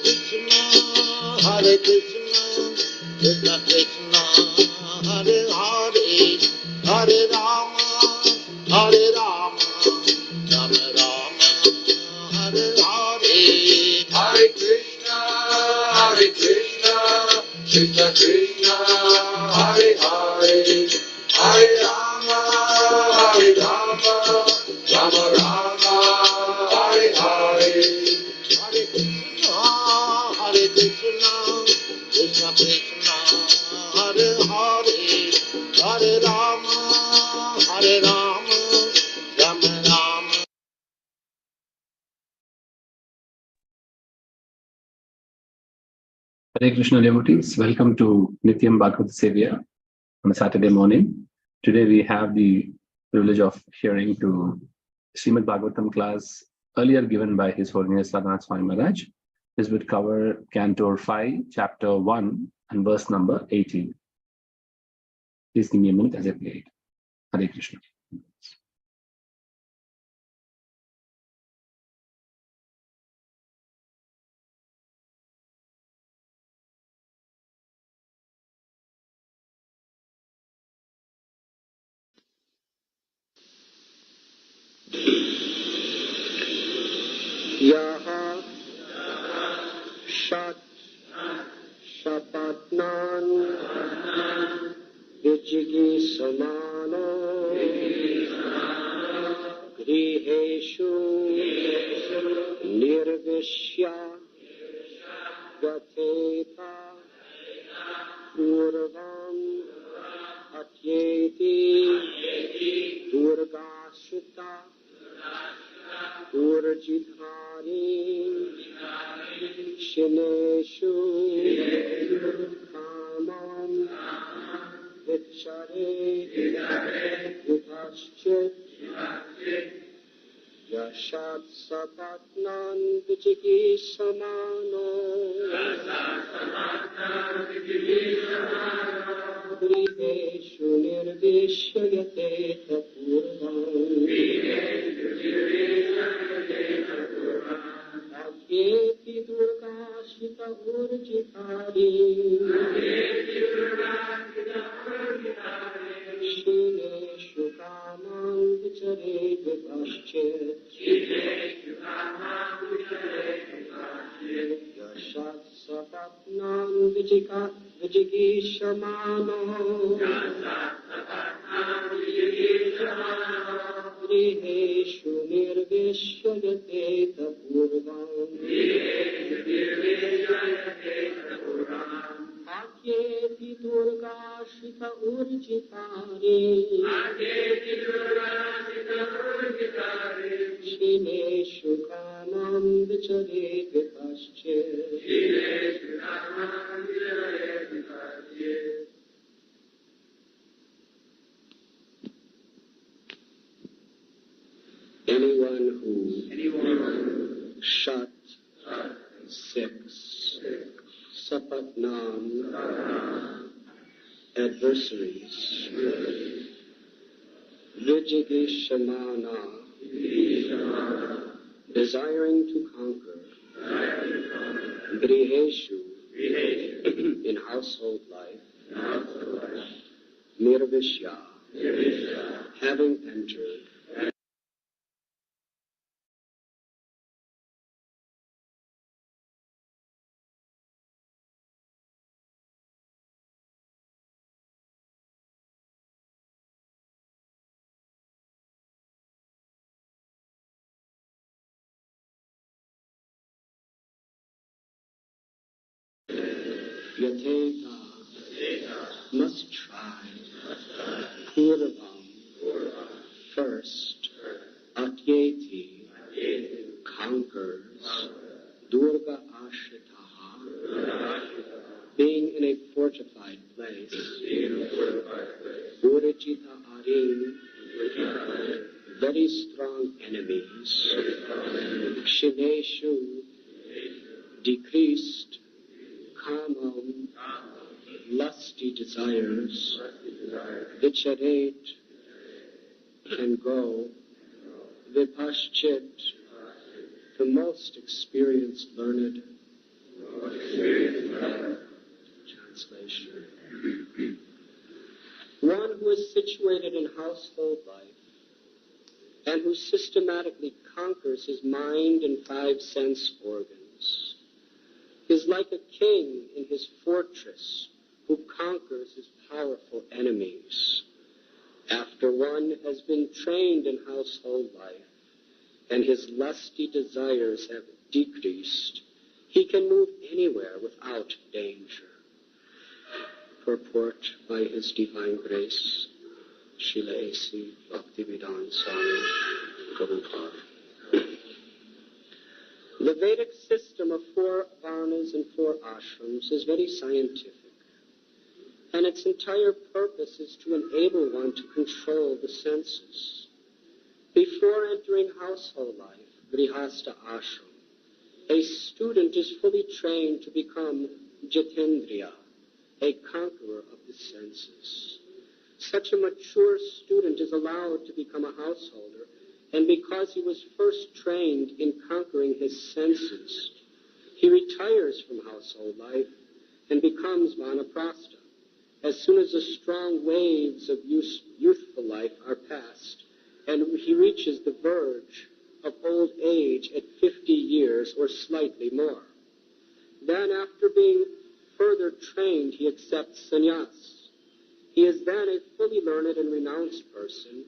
Krishna, Hare Krishna, Krishna Krishna, Hare Hare, Hare Rama, Hare Rama, Rama Rama, Hare Hare. Hare Krishna, Krishna Krishna, Hare Hare, Hare Rama, Rama Rama, Hare Hare. Hare Krishna, Krishna Krishna, Hare Hare, Hare Rama, Rama Rama. Hare Krishna devotees, welcome to Nityam Bhagavata Sevaya on a Saturday morning. Today we have the privilege of hearing to Srimad Bhagavatam class earlier given by His Holiness Radhanth Swami Maharaj. This would cover Canto 5, Chapter 1 and verse number 18. Please give me a minute as I play it. Hare Krishna. Yaha Shat Shapatnan Vichiki Samano Griheshu Nirvishya Gateta Purvam Atyeti Durgashita Urjithari Shineshu Kamam Vichare Vipashchit Yashat Sapatnan Vichiki Samano Griheshu Nirvishyate Tapurvam Akyeti Durgashita Urjitari Shineshu Kamam Vichare Vipashchit Yashat Sapatnam Vijiki Shamano Griheshu Nirvishyate Tapurvam Akyeti Durgashita Urjitari Shineshu Kamam Vichare Vipashchit Anyone who shut six Sapatnam adversaries Vijigishamana desiring to conquer Griheshu in household life Nirvishya having entered Yateta must try Purvam first Atyeti conquers Durga Ashitaha being in a fortified place Urjita Arim very strong enemies Shineshu decreased Kamam lusty desires Vicharet can go Vipashchit the most experienced learned Translation. One who is situated in household life and who systematically conquers his mind and 5 sense organs is like a king in his fortress who conquers his powerful enemies. After one has been trained in household life and his lusty desires have decreased, he can move anywhere without danger. Purport by His Divine Grace, Srila A.C. Bhaktivedanta Swami Maharaj. The Vedic system of 4 varnas and 4 ashrams is very scientific, and its entire purpose is to enable one to control the senses. Before entering household life, grihastha ashram, a student is fully trained to become jitendriya, a conqueror of the senses. Such a mature student is allowed to become a householder, and because he was first trained in conquering his senses, he retires from household life and becomes vanaprastha. As soon as the strong waves of youthful life are past, and he reaches the verge of old age at 50 years or slightly more. Then, after being further trained, he accepts sannyas. He is then a fully learned and renounced person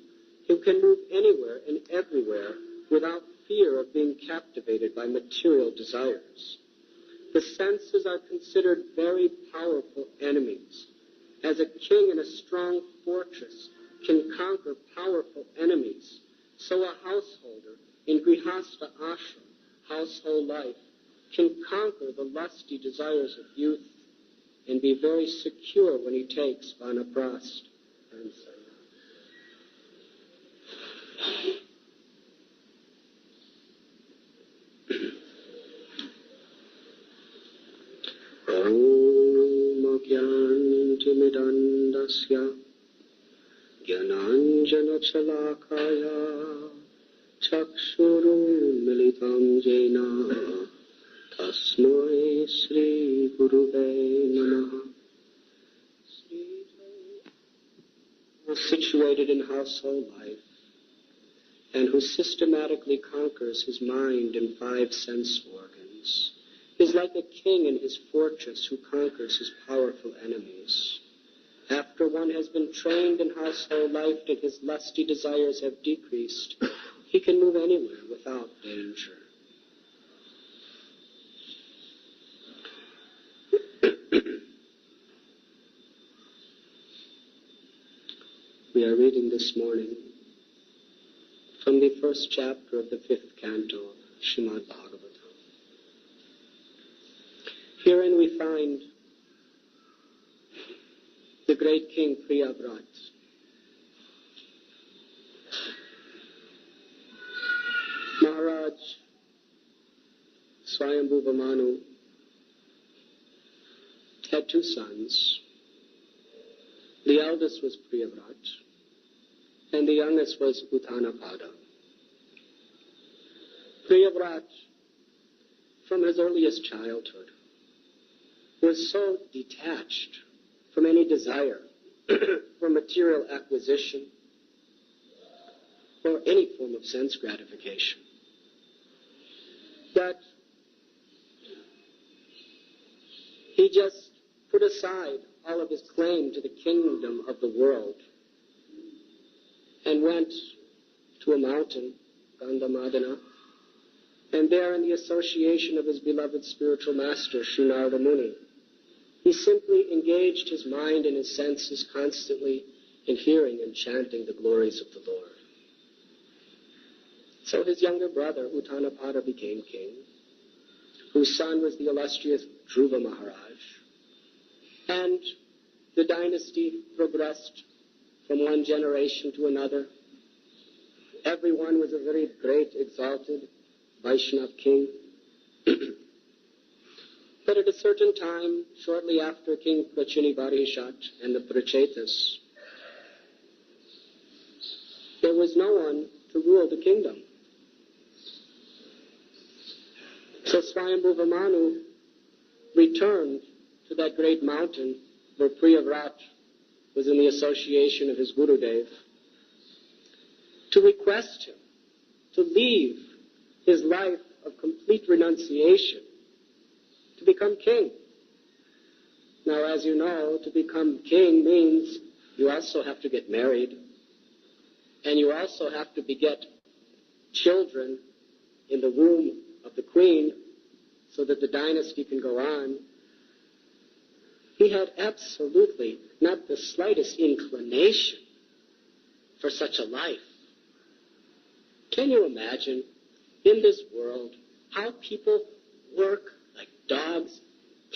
who can move anywhere and everywhere without fear of being captivated by material desires. The senses are considered very powerful enemies. As a king in a strong fortress can conquer powerful enemies, so a householder in grihastha ashram, household life, can conquer the lusty desires of youth and be very secure when he takes vanaprastha and sannyas. Om Gyantimidandasya Gyananjana Chalakaya Chakshuru Militam Jena Tasmai Sri Guruve Namaha. Situated in household life and who systematically conquers his mind and 5 sense organs is like a king in his fortress who conquers his powerful enemies. After one has been trained in household life and his lusty desires have decreased, he can move anywhere without danger. We are reading this morning from the 1st chapter of the 5th canto of Srimad Bhagavatam. Herein we find the great king Priyavrat. Maharaj Swayambhuva Manu had 2 sons. The eldest was Priyavrat, and the youngest was Uttanapada. Priyavrat, from his earliest childhood, was so detached from any desire for material acquisition or any form of sense gratification that he just put aside all of his claim to the kingdom of the world and went to a mountain, Gandhamadana, and there in the association of his beloved spiritual master, Sri Narada Muni, he simply engaged his mind and his senses constantly in hearing and chanting the glories of the Lord. So his younger brother, Uttanapada, became king, whose son was the illustrious Dhruva Maharaj. And the dynasty progressed from one generation to another. Everyone was a very great, exalted Vaishnava king. But at a certain time, shortly after King Prachinivarishat and the Prachetas, there was no one to rule the kingdom. So Swayambhuva Manu returned to that great mountain where Priyavrat was in the association of his Gurudev to request him to leave his life of complete renunciation to become king. Now, as you know, to become king means you also have to get married, and you also have to beget children in the womb of the queen so that the dynasty can go on. He had absolutely not the slightest inclination for such a life. Can you imagine in this world how people work like dogs,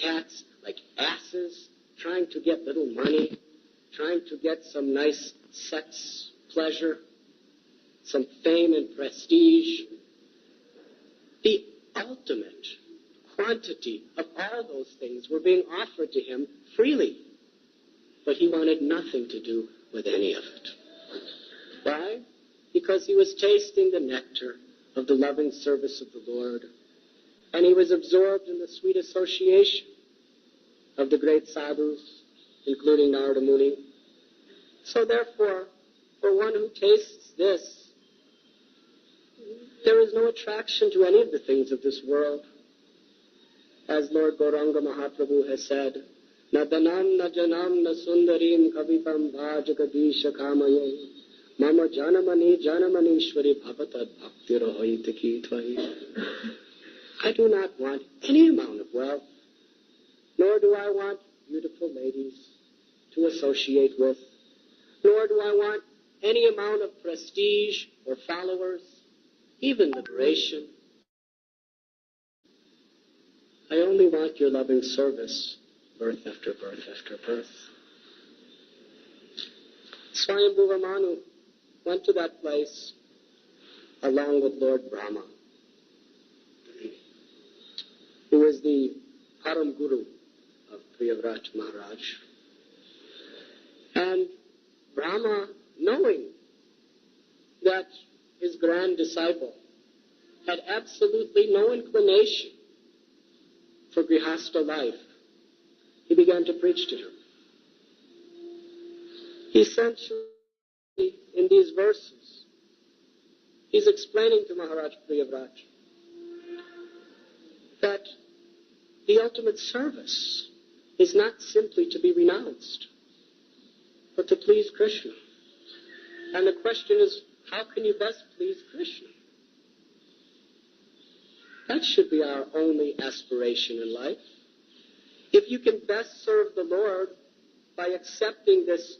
cats, like asses, trying to get little money, trying to get some nice sex pleasure, some fame and prestige? The ultimate quantity of all those things were being offered to him freely, but he wanted nothing to do with any of it. Why? Because he was tasting the nectar of the loving service of the Lord, and he was absorbed in the sweet association of the great sadhus, including Narada Muni. So therefore, for one who tastes this, there is no attraction to any of the things of this world. As Lord Gauranga Mahaprabhu has said, Na danam na janam na sundarim kavitam bhajagadisha kamaye mama janamani janamanishwari bhavatad bhaktirohayitaki tvai. I do not want any amount of wealth, nor do I want beautiful ladies to associate with, nor do I want any amount of prestige or followers, even liberation. I only want your loving service, birth after birth after birth. Swayambhuva Manu went to that place along with Lord Brahma, who was the Param Guru of Priyavrat Maharaj. And Brahma, knowing that his grand disciple had absolutely no inclination for Grihastha life, he began to preach to him. Essentially, in these verses, he's explaining to Maharaj Priyavrat that the ultimate service is not simply to be renounced, but to please Krishna. And the question is, how can you best please Krishna? That should be our only aspiration in life. If you can best serve the Lord by accepting this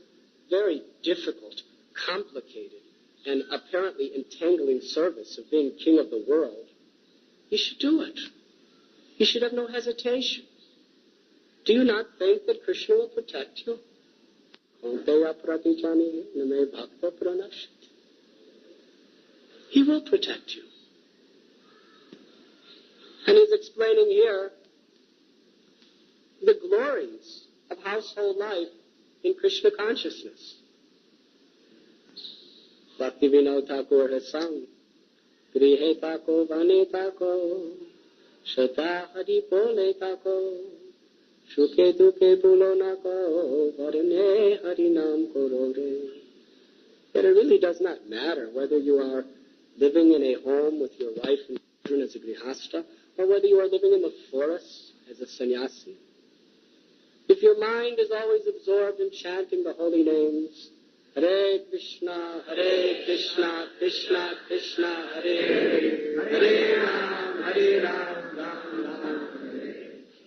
very difficult, complicated, and apparently entangling service of being king of the world, you should do it. You should have no hesitation. Do you not think that Krishna will protect you? He will protect you. And he's explaining here the glories of household life in Krishna consciousness. Bhakti Vinod Thakur has sung, Grihe Tako Vane Tako, Shata Hari Pole Tako, Shuke Duke Pulo Nako, Varane Hari Nam Korore. But it really does not matter whether you are living in a home with your wife and children as a grihastha, or whether you are living in the forest as a sannyasi. If your mind is always absorbed in chanting the holy names, Hare Krishna, Krishna Krishna, Hare Hare, Hare Ram, Ram Ram,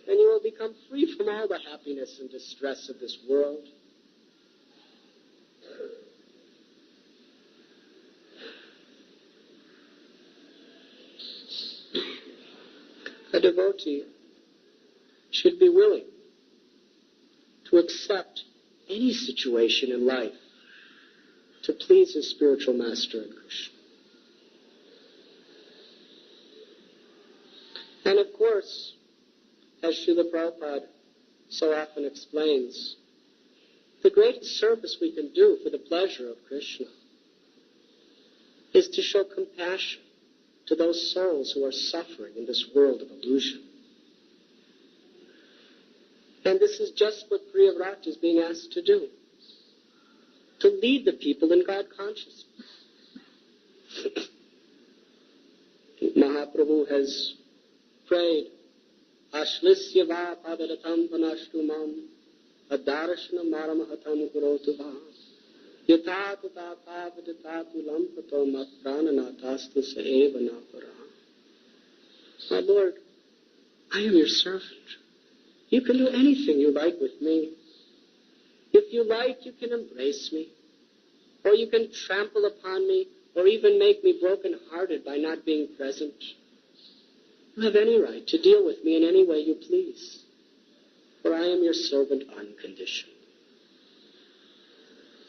then you will become free from all the happiness and distress of this world. A devotee should be willing to accept any situation in life to please his spiritual master in Krishna. And of course, as Srila Prabhupada so often explains, the greatest service we can do for the pleasure of Krishna is to show compassion to those souls who are suffering in this world of illusion. And this is just what Priyavrat is being asked to do, to lead the people in God consciousness. Mahaprabhu has prayed, Ashlisya va padaratam panashtumam adarashna maramahatam kurotu va yatatu tatavaditatu lampato matprananatastu saeva napara. My Lord, I am your servant. You can do anything you like with me. If you like, you can embrace me, or you can trample upon me, or even make me broken-hearted by not being present. You have any right to deal with me in any way you please, for I am your servant unconditionally.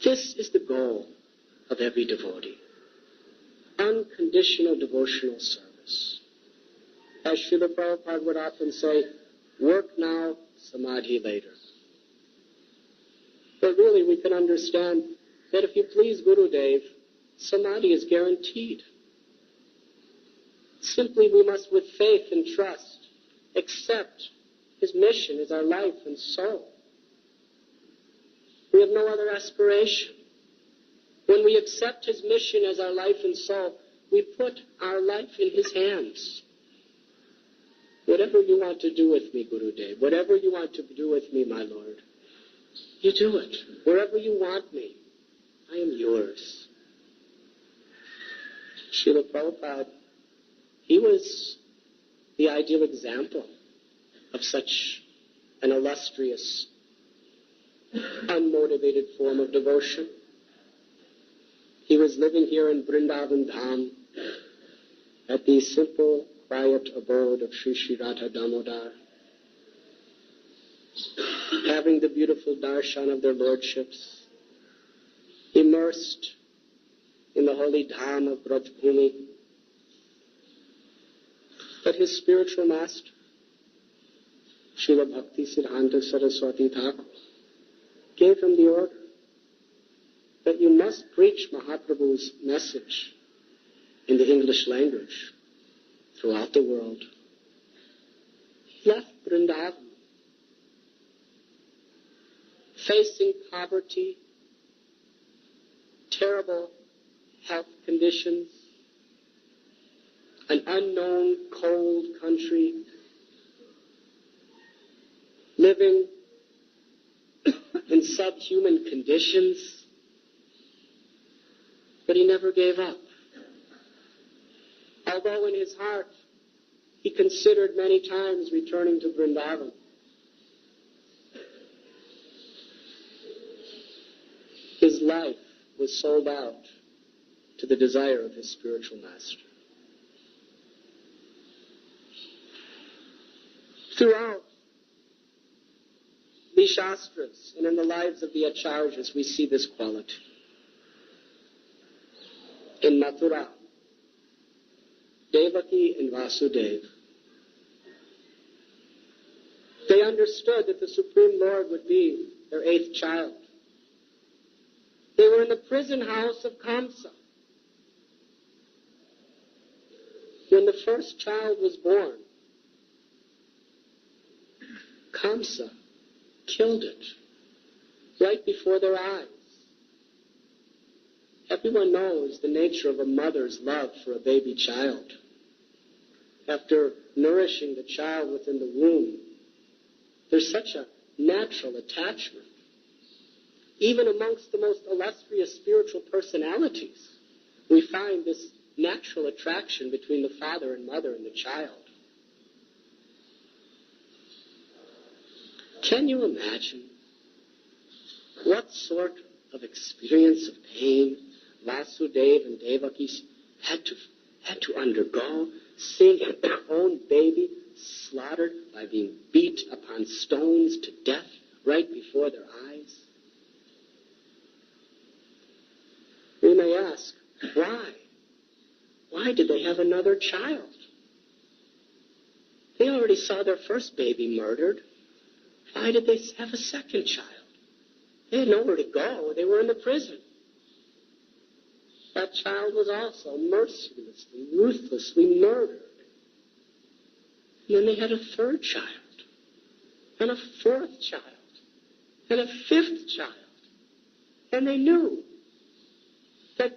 This is the goal of every devotee, unconditional devotional service. As Srila Prabhupada would often say, work now, samadhi later. But really we can understand that if you please Gurudev, samadhi is guaranteed. Simply we must, with faith and trust, accept his mission as our life and soul. We have no other aspiration. When we accept his mission as our life and soul, we put our life in his hands. Whatever you want to do with me, Gurudev, whatever you want to do with me, my Lord, you do it. Wherever you want me, I am yours. Srila Prabhupada, he was the ideal example of such an illustrious, unmotivated form of devotion. He was living here in Vrindavan Dham at the simple, quiet abode of Sri Sri Radha Damodar, having the beautiful darshan of their lordships, immersed in the holy dham of Brajbhumi. But his spiritual master, Srila Bhakti Siddhanta Saraswati Thakur, gave him the order that you must preach Mahaprabhu's message in the English language throughout the world. He left Vrindavan, facing poverty, terrible health conditions, an unknown cold country, living in subhuman conditions, but he never gave up. Although in his heart he considered many times returning to Vrindavan, his life was sold out to the desire of his spiritual master. Throughout the Shastras and in the lives of the Acharyas, we see this quality. In Mathura, Devaki and Vasudeva, they understood that the Supreme Lord would be their 8th child. They were in the prison house of Kamsa. When the first child was born, Kamsa killed it right before their eyes. Everyone knows the nature of a mother's love for a baby child. After nourishing the child within the womb, there's such a natural attachment. Even amongst the most illustrious spiritual personalities, we find this natural attraction between the father and mother and the child. Can you imagine what sort of experience of pain Vasudeva and Devaki had to undergo, seeing their own baby slaughtered by being beat upon stones to death right before their eyes? We may ask, why? Why did they have another child? They already saw their first baby murdered. Why did they have a second child? They had nowhere to go. They were in the prison. That child was also mercilessly, ruthlessly murdered. And then they had a third child. and a fourth child, and a fifth child. And they knew that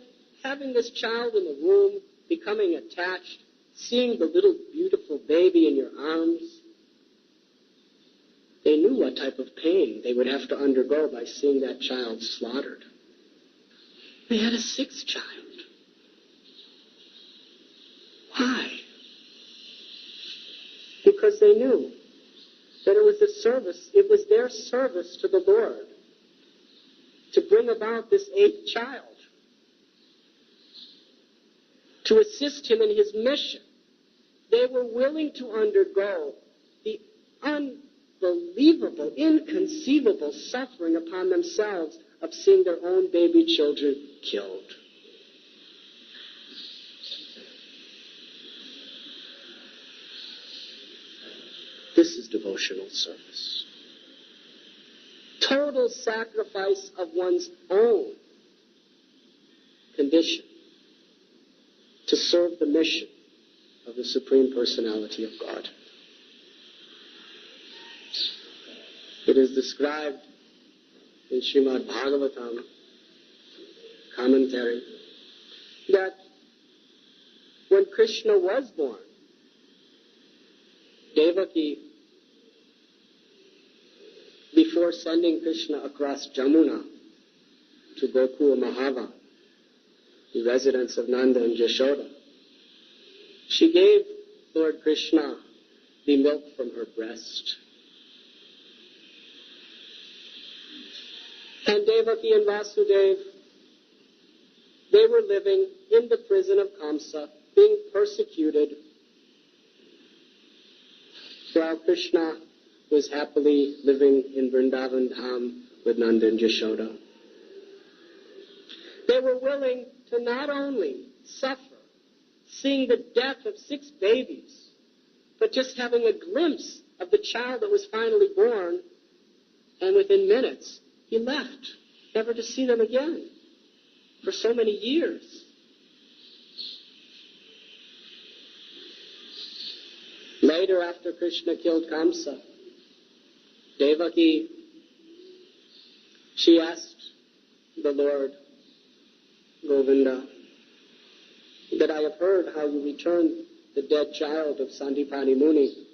having this child in the womb, becoming attached, seeing the little beautiful baby in your arms, they knew what type of pain they would have to undergo by seeing that child slaughtered. They had a sixth child. Why? Because they knew that it was their service to the Lord to bring about this eighth child, to assist him in his mission. They were willing to undergo the unbelievable, inconceivable suffering upon themselves of seeing their own baby children killed. This is devotional service. Total sacrifice of one's own condition to serve the mission of the Supreme Personality of God. It is described in Srimad Bhagavatam commentary that when Krishna was born, Devaki, before sending Krishna across Jamuna to Gokula Mahava, the residence of Nanda and Yashoda, she gave Lord Krishna the milk from her breast. And Devaki and Vasudeva, they were living in the prison of Kamsa, being persecuted, while Krishna was happily living in Vrindavan Dham with Nanda and Yashoda. They were willing to not only suffer seeing the death of 6 babies, but just having a glimpse of the child that was finally born, and within minutes, he left, never to see them again for so many years. Later, after Krishna killed Kamsa, Devaki, she asked the Lord, Govinda, that I have heard how you returned the dead child of Sandipani Muni.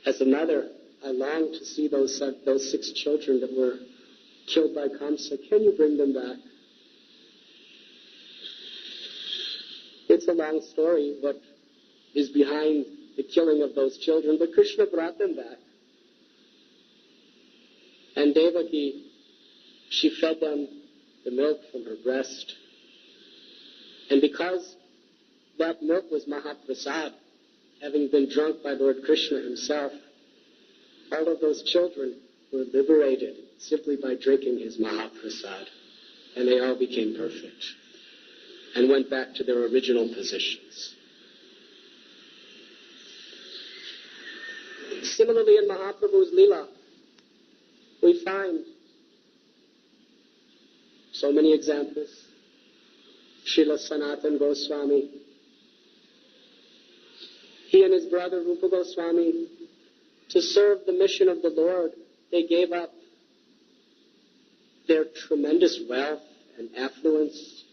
As a mother, I long to see those 6 children that were killed by Kamsa. Can you bring them back? It's a long story, what is behind the killing of those children, but Krishna brought them back. And Devaki, she fed them the milk from her breast. And because that milk was Mahaprasad, having been drunk by Lord Krishna himself, all of those children were liberated simply by drinking his Mahaprasad. And they all became perfect and went back to their original positions. Similarly, in Mahaprabhu's Leela, we find so many examples. Srila Sanatana Goswami, he and his brother Rupa Goswami, to serve the mission of the Lord, they gave up their tremendous wealth and affluence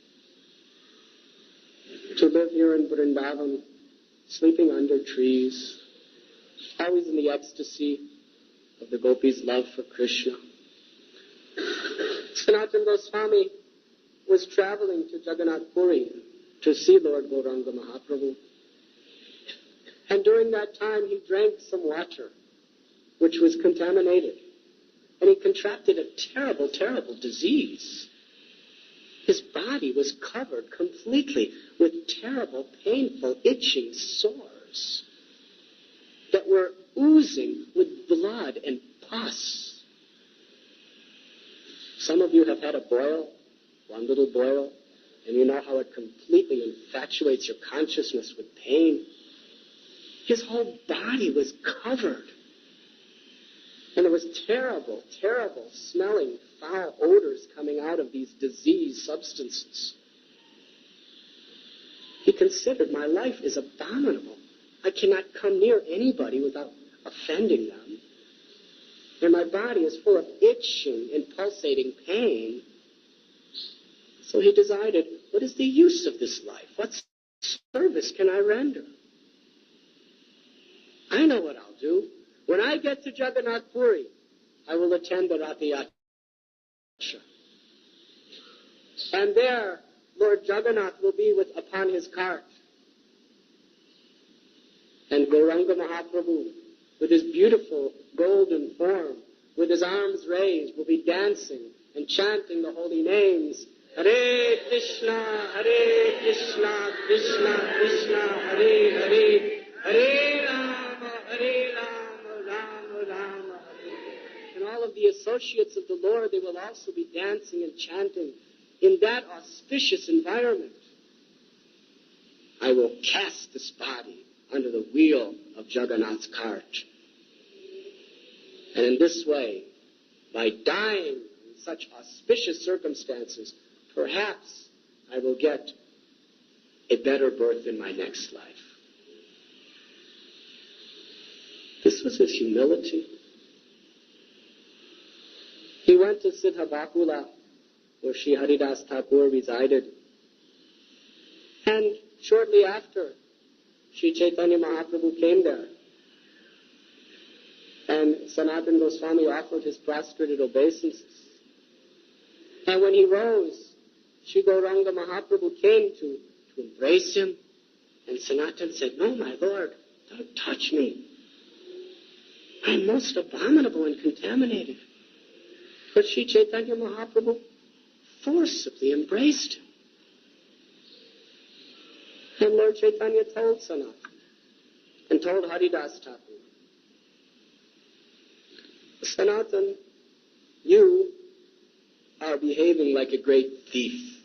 to live here in Vrindavan, sleeping under trees, always in the ecstasy of the gopis' love for Krishna. Sanatana Goswami was traveling to Jagannath Puri to see Lord Gauranga Mahaprabhu. And during that time, he drank some water, which was contaminated. And he contracted a terrible, terrible disease. His body was covered completely with terrible, painful, itching sores that were oozing with blood and pus. Some of you have had a boil, one little boil, and you know how it completely infatuates your consciousness with pain. His whole body was covered. And there was terrible, terrible smelling, foul odors coming out of these diseased substances. He considered, my life is abominable. I cannot come near anybody without offending them. and my body is full of itching and pulsating pain. So he decided, what is the use of this life? What service can I render? I know what I'll do. When I get to Jagannath Puri, I will attend the Rath Yatra. And there, Lord Jagannath will be upon his cart. And Gauranga Mahaprabhu, with his beautiful golden form, with his arms raised, will be dancing and chanting the holy names. Hare Krishna, Krishna Krishna, Hare Hare, Hare Rama, Rama Rama, Hare. And all of the associates of the Lord, they will also be dancing and chanting in that auspicious environment. I will cast this body under the wheel of Jagannath's cart. And in this way, by dying in such auspicious circumstances, perhaps I will get a better birth in my next life. This was his humility. He went to Siddhabakula, where Sri Haridas Thakur resided. And shortly after, Sri Chaitanya Mahaprabhu came there. And Sanatana Goswami offered his prostrated obeisances. And when he rose, Sri Gauranga Mahaprabhu came to embrace him. And Sanatana said, "No, my Lord, don't touch me. I'm most abominable and contaminated." But Sri Chaitanya Mahaprabhu forcibly embraced him. And Lord Chaitanya told Sanatana and told Haridas Thakur, "Sanatana, you are behaving like a great thief.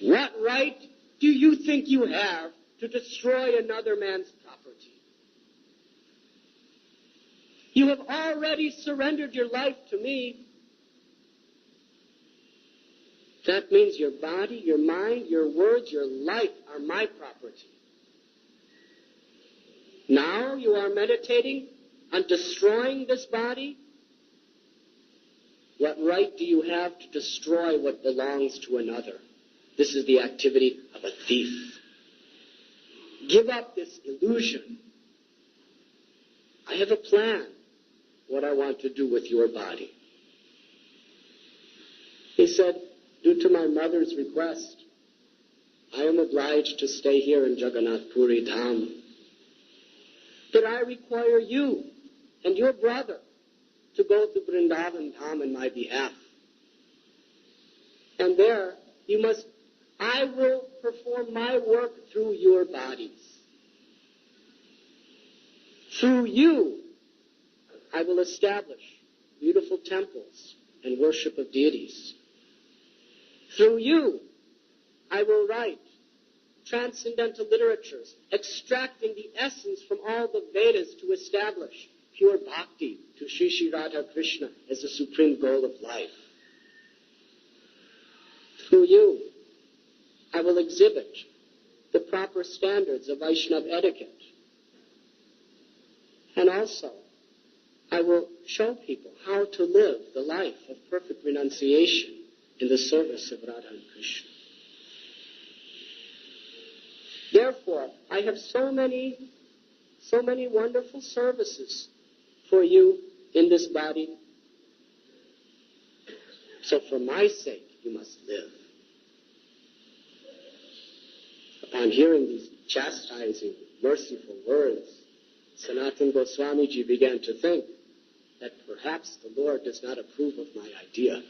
What right do you think you have to destroy another man's property? You have already surrendered your life to me. That means your body, your mind, your words, your life are my property. Now you are meditating on destroying this body? What right do you have to destroy what belongs to another? This is the activity of a thief. Give up this illusion. I have a plan what I want to do with your body." He said, "Due to my mother's request, I am obliged to stay here in Jagannath Puri Dham. But I require you and your brother to go to Vrindavan Dham on my behalf. And there I will perform my work through your bodies. Through you, I will establish beautiful temples and worship of deities. Through you, I will write transcendental literatures, extracting the essence from all the Vedas to establish pure bhakti to Sri Sri Radha Krishna as the supreme goal of life. Through you, I will exhibit the proper standards of Vaishnava etiquette. And also, I will show people how to live the life of perfect renunciation in the service of Radha and Krishna. Therefore, I have so many wonderful services for you in this body. So for my sake, you must live." Upon hearing these chastising, merciful words, Sanatana Goswami Ji began to think that perhaps the Lord does not approve of my idea.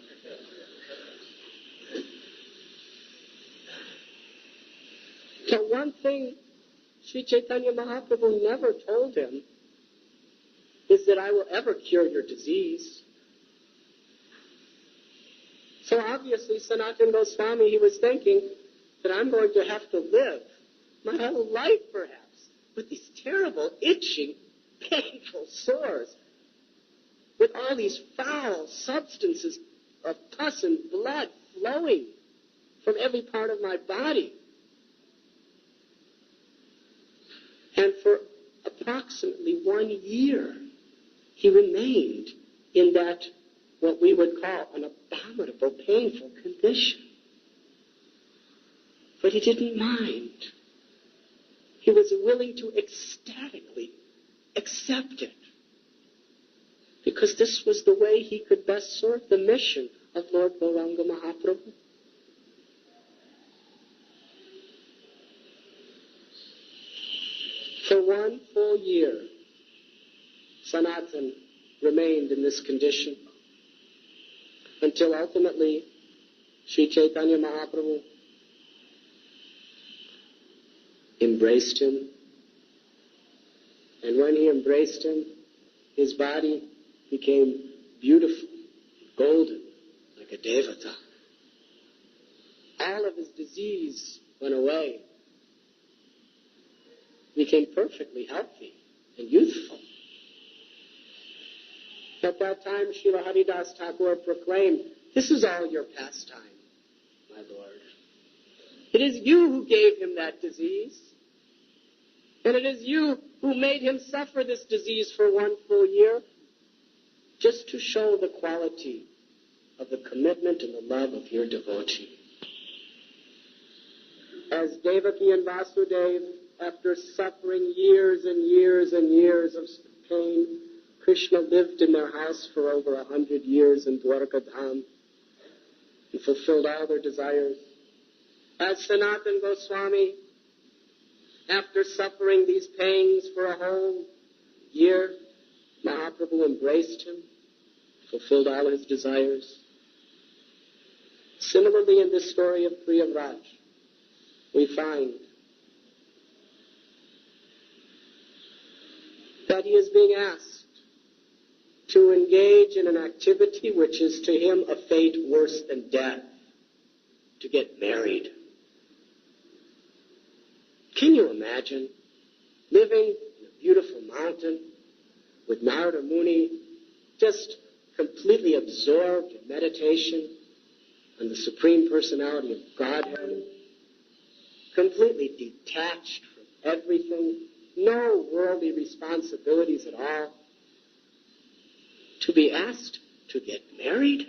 But one thing Sri Chaitanya Mahaprabhu never told him is that I will ever cure your disease. So obviously Sanatana Goswami, he was thinking that I'm going to have to live my whole life perhaps with these terrible, itching, painful sores, with all these foul substances of pus and blood flowing from every part of my body. And for approximately 1 year, he remained in that, what we would call, an abominable, painful condition. But he didn't mind. He was willing to ecstatically accept it, because this was the way he could best serve the mission of Lord Gauranga Mahaprabhu. For 1 full year, Sanatan remained in this condition until ultimately Sri Chaitanya Mahaprabhu embraced him. And when he embraced him, his body became beautiful, golden, like a devata. All of his disease went away. He became perfectly healthy and youthful. At that time, Srila Haridas Thakur proclaimed, "This is all your pastime, my Lord. It is you who gave him that disease. And it is you who made him suffer this disease for 1 full year, just to show the quality of the commitment and the love of your devotee." As Devaki and Vasudeva, after suffering years and years and years of pain, Krishna lived in their house for over 100 years in Dwarka Dham and fulfilled all their desires. As Sanatan Goswami, after suffering these pangs for a whole year, Mahaprabhu embraced him, fulfilled all his desires. Similarly, in this story of Priyavraj, we find that he is being asked to engage in an activity which is to him a fate worse than death, to get married. Can you imagine living in a beautiful mountain with Narada Muni, just completely absorbed in meditation on the Supreme Personality of Godhead, completely detached from everything, no worldly responsibilities at all, to be asked to get married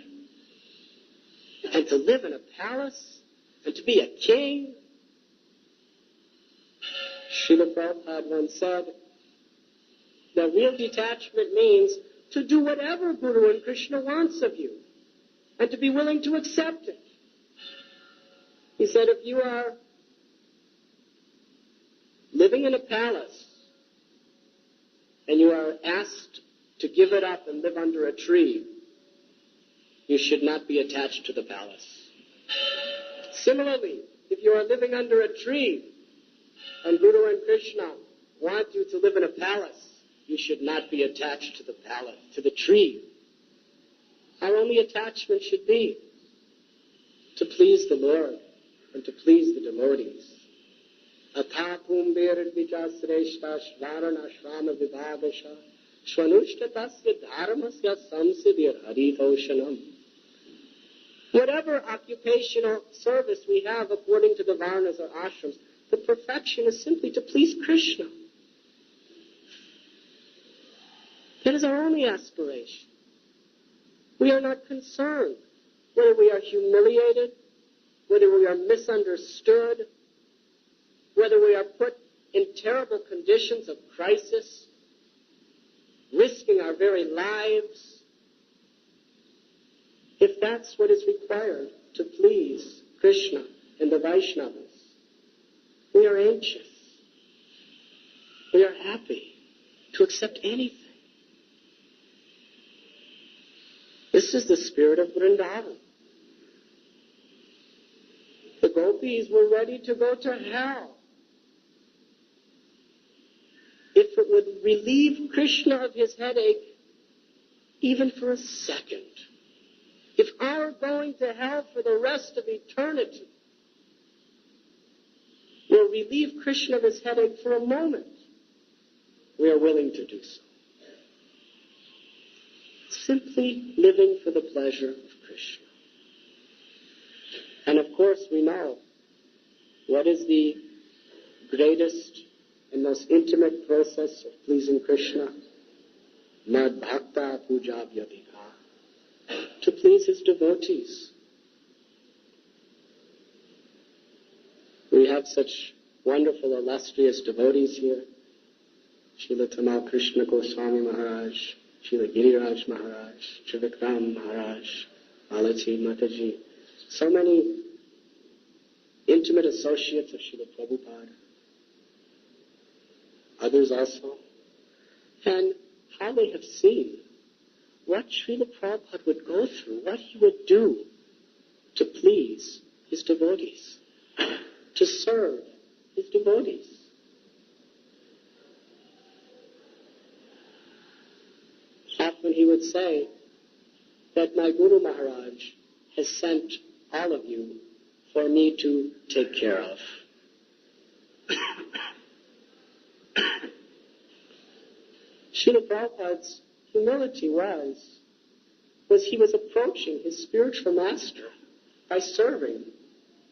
and to live in a palace and to be a king? Srila Prabhupada once said that real detachment means to do whatever Guru and Krishna wants of you and to be willing to accept it. He said, if you are living in a palace and you are asked to give it up and live under a tree, you should not be attached to the palace. Similarly, if you are living under a tree and Guru and Krishna want you to live in a palace, you should not be attached to the palace, to the tree. Our only attachment should be to please the Lord and to please the devotees. Atha kumbir vichasreshta shvarana shrama vibhavasha shvanushtatasya dharmasya samsidir haritoshanam. Whatever occupational service we have according to the varnas or ashrams, the perfection is simply to please Krishna. That is our only aspiration. We are not concerned whether we are humiliated, whether we are misunderstood, whether we are put in terrible conditions of crisis, risking our very lives. If that's what is required to please Krishna and the Vaishnavas, we are anxious. We are happy to accept anything. This is the spirit of Vrindavan. The gopis were ready to go to hell if it would relieve Krishna of his headache even for a second. If our going to hell for the rest of eternity will relieve Krishna of his headache for a moment, we are willing to do so. Simply living for the pleasure of Krishna. And of course we know what is the greatest and most intimate process of pleasing Krishna. Mad Bhakta Puja Vyadika, to please his devotees. We have such wonderful, illustrious devotees here. Srila Tamal Krishna Goswami Maharaj, Srila Giriraj Maharaj, Trivikram Maharaj, Alachi Mataji. So many intimate associates of Srila Prabhupada. Others also. And how they have seen what Srila Prabhupada would go through, what he would do to please his devotees, to serve his devotees. Often he would say that my Guru Maharaj has sent all of you for me to take care of. Srila Prabhupada's humility was he was approaching his spiritual master by serving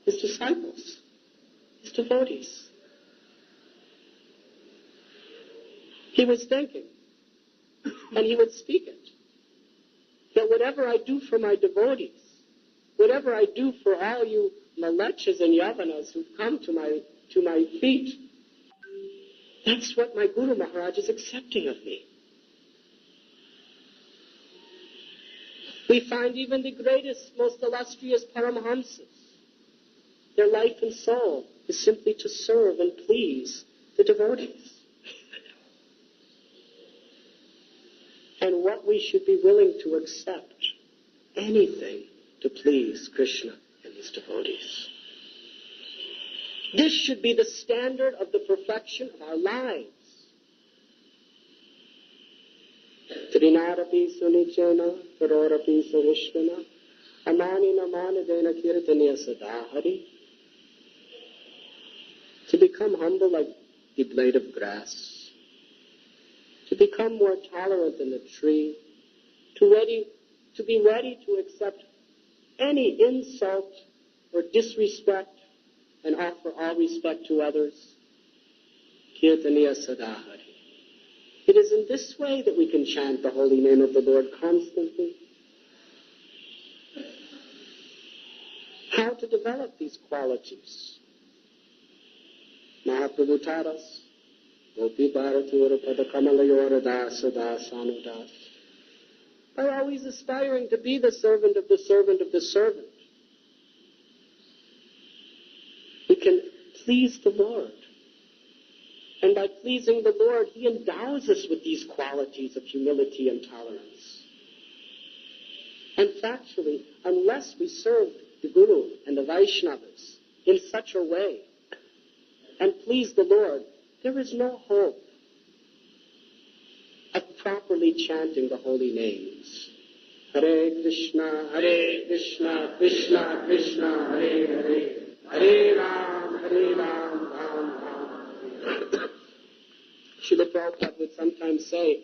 his disciples, his devotees. He was thinking, and he would speak it, that whatever I do for my devotees, whatever I do for all you malechas and yavanas who've come to my feet, that's what my Guru Maharaj is accepting of me. We find even the greatest, most illustrious Paramahamsas, their life and soul is simply to serve and please the devotees. And what we should be willing to accept, anything to please Krishna and his devotees. This should be the standard of the perfection of our lives. Trinarapi sunichena, Tarorapi surishvana, Amani namana dena kirtaniya sadahari. To become humble like the blade of grass, to become more tolerant than the tree, to be ready to accept any insult or disrespect and offer all respect to others. Kirtaniya sadahari. It is in this way that we can chant the holy name of the Lord constantly. How to develop these qualities? Mahaprabhu taught us, Gopi Bharatura Padakamalayora Dasa Dasanudas, by always aspiring to be the servant of the servant of the servant. We can please the Lord. And by pleasing the Lord, he endows us with these qualities of humility and tolerance. And factually, unless we serve the Guru and the Vaishnavas in such a way and please the Lord, there is no hope of properly chanting the holy names. Hare Krishna, Krishna Krishna, Hare Hare, Hare Ram, Ram Ram. Srila Prabhupada would sometimes say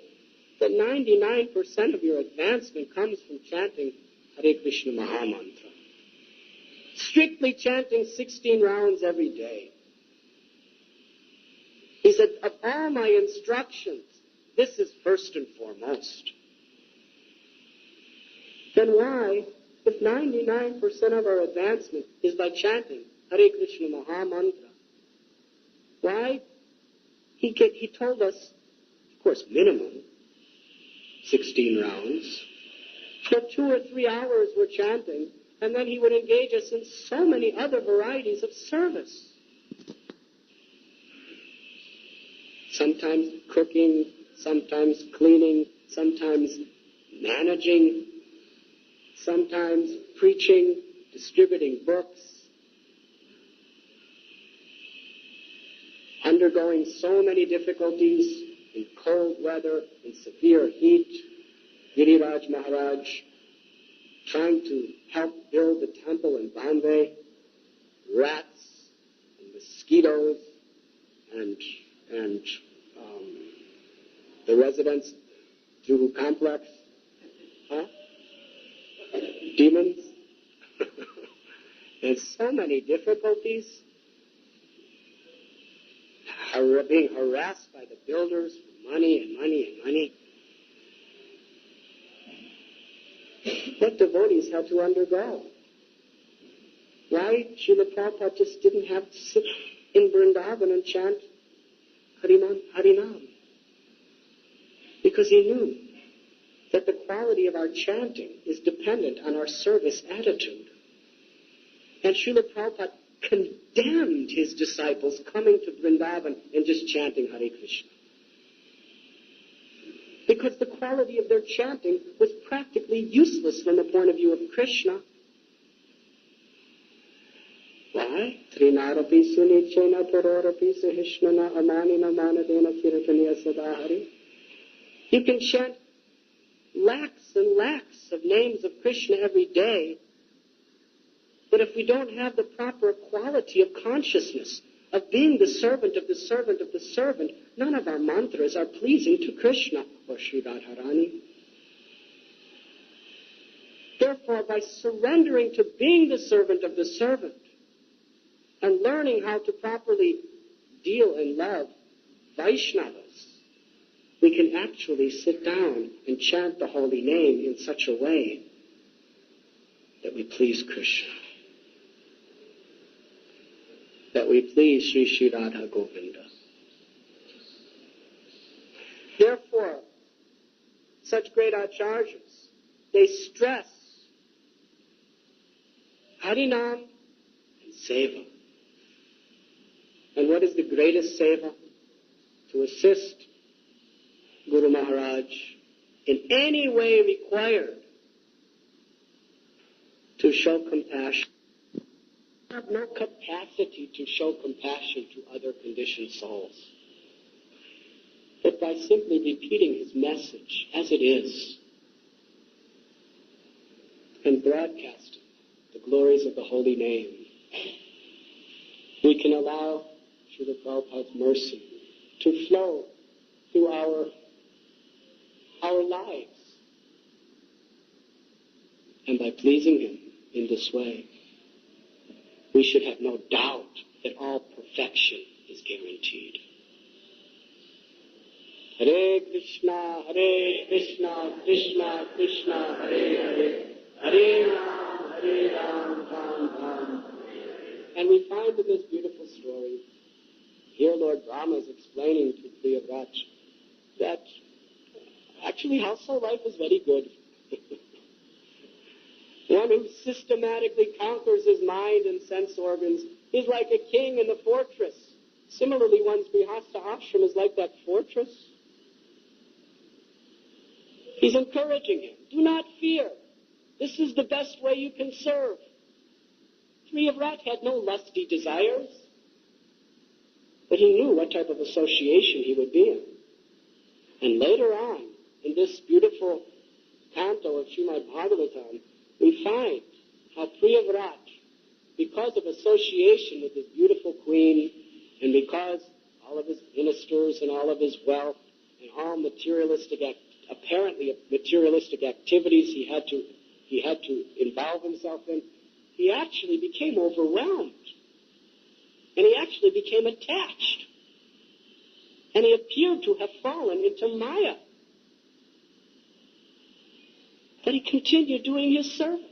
that 99% of your advancement comes from chanting Hare Krishna Mahamantra. Strictly chanting 16 rounds every day. He said, of all my instructions, this is first and foremost. Then why, if 99% of our advancement is by chanting Hare Krishna Mahamantra, why? He told us, of course, minimum 16 rounds. For 2 or 3 hours we're chanting, and then he would engage us in so many other varieties of service. Sometimes cooking, sometimes cleaning, sometimes managing, sometimes preaching, distributing books, undergoing so many difficulties in cold weather, in severe heat. Giriraj Maharaj trying to help build the temple in Bombay, rats and mosquitoes and the residents, Juhu complex, demons, and so many difficulties, being harassed by the builders for money and money and money. what devotees had to undergo. Why Srila Prabhupada just didn't have to sit in Vrindavan and chant Harinam, Harinam? Because he knew that the quality of our chanting is dependent on our service attitude. And Srila Prabhupada condemned his disciples coming to Vrindavan and just chanting Hare Krishna. Because the quality of their chanting was practically useless from the point of view of Krishna. Why? Trinaropi sunichena pororapi sahishnana amanina manadena kirtaniya sadahari. You can chant lakhs and lakhs of names of Krishna every day, but if we don't have the proper quality of consciousness, of being the servant of the servant of the servant, none of our mantras are pleasing to Krishna or Sri Radharani. Therefore, by surrendering to being the servant of the servant and learning how to properly deal and love Vaishnavas, we can actually sit down and chant the holy name in such a way that we please Krishna, that we please Sri Sri Radha Govinda. Therefore, such great acharyas, they stress Harinam and Seva. And what is the greatest Seva? To assist Guru Maharaj in any way required to show compassion. We have no capacity to show compassion to other conditioned souls. But by simply repeating his message as it is and broadcasting the glories of the holy name, we can allow Srila Prabhupada's mercy to flow through our lives. And by pleasing him in this way, we should have no doubt that all perfection is guaranteed. Hare Krishna, Krishna Krishna, Hare Hare, Hare Ram, Ram Ram. And we find in this beautiful story, here Lord Brahma is explaining to Priyavraj that actually household life is very good. One who systematically conquers his mind and sense organs is like a king in the fortress. Similarly, one's grihastha ashram is like that fortress. He's encouraging him. Do not fear. This is the best way you can serve. Priyavraj had no lusty desires, but he knew what type of association he would be in. And later on, in this beautiful canto of Srimad Bhagavatam, we find how Priyavraj, because of association with his beautiful queen, and because all of his ministers and all of his wealth and all apparently materialistic activities he had to involve himself in, he actually became overwhelmed. And he actually became attached. And he appeared to have fallen into Maya. But he continued doing his service.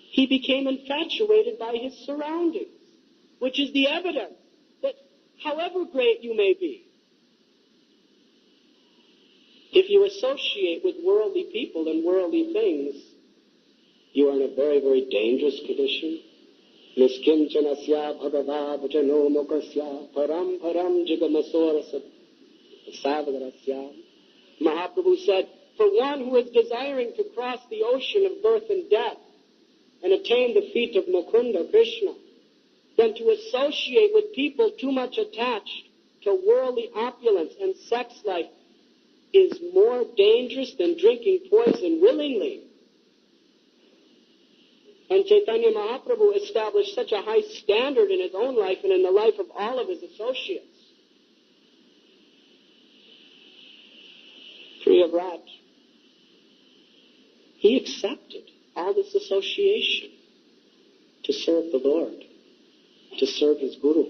He became infatuated by his surroundings, which is the evidence that however great you may be, if you associate with worldly people and worldly things, you are in a very, very dangerous condition. Niskincanasya bhagava bhajano mukasya param param jigamasora savarasya. Mahaprabhu said, for one who is desiring to cross the ocean of birth and death and attain the feet of Mukunda, Krishna, then to associate with people too much attached to worldly opulence and sex life is more dangerous than drinking poison willingly. And Chaitanya Mahaprabhu established such a high standard in his own life and in the life of all of his associates. Priyavraj, he accepted all this association to serve the Lord, to serve his Guru.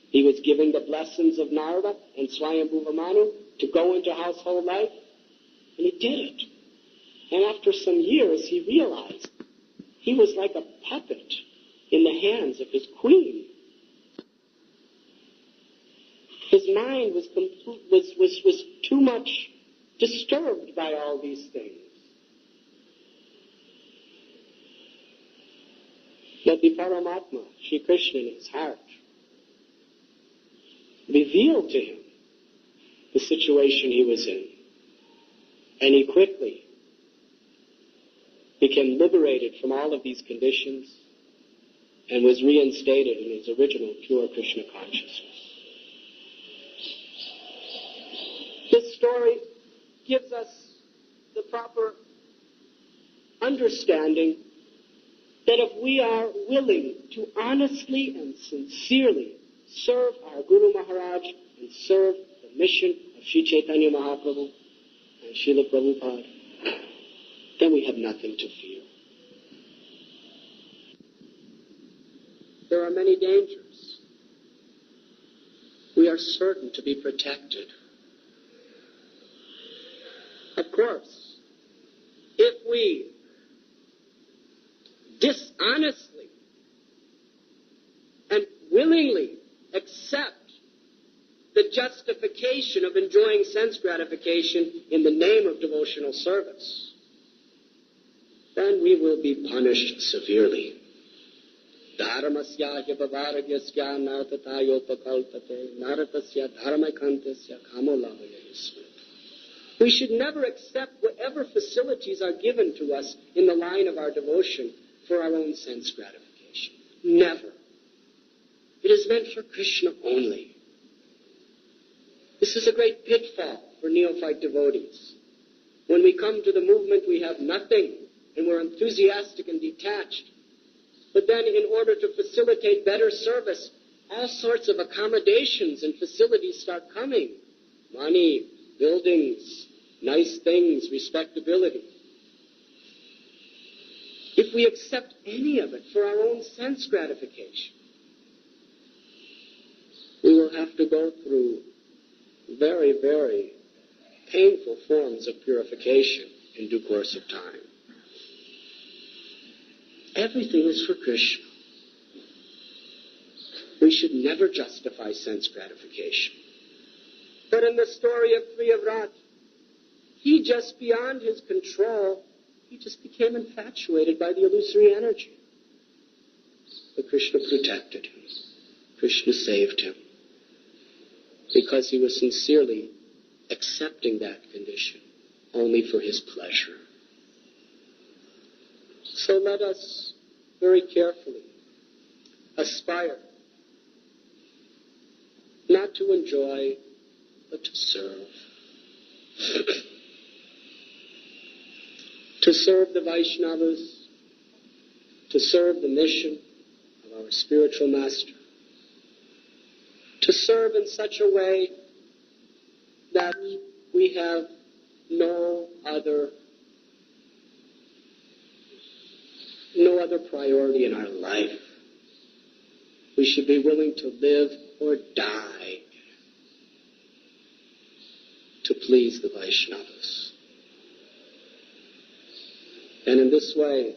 He was given the blessings of Narada and Swayambhuva Manu to go into household life. And he did it. And after some years, he realized he was like a puppet in the hands of his queen. His mind was too much disturbed by all these things. But the Paramatma, Shri Krishna in his heart, revealed to him the situation he was in. And he quickly became liberated from all of these conditions and was reinstated in his original pure Krishna consciousness. This story gives us the proper understanding that if we are willing to honestly and sincerely serve our Guru Maharaj and serve the mission of Sri Chaitanya Mahaprabhu and Srila Prabhupada, then we have nothing to fear. There are many dangers. We are certain to be protected. Of course, if we dishonestly and willingly accept the justification of enjoying sense gratification in the name of devotional service, then we will be punished severely. Dharmasya hyapavaragyasya nartatayopakaldate naratasya dharmakantesya kamolavayasya. We should never accept whatever facilities are given to us in the line of our devotion for our own sense gratification. Never. It is meant for Krishna only. This is a great pitfall for neophyte devotees. When we come to the movement, we have nothing, and we're enthusiastic and detached. But then, in order to facilitate better service, all sorts of accommodations and facilities start coming. Money, buildings, nice things, respectability. If we accept any of it for our own sense gratification, we will have to go through very, very painful forms of purification in due course of time. Everything is for Krishna. We should never justify sense gratification. But in the story of Priyavrat, he just beyond his control, he just became infatuated by the illusory energy. But Krishna protected him. Krishna saved him. Because he was sincerely accepting that condition only for his pleasure. So let us very carefully aspire not to enjoy, but to serve. To serve the Vaishnavas, to serve the mission of our spiritual master, to serve in such a way that we have no other priority in our life. We should be willing to live or die to please the Vaishnavas. And in this way,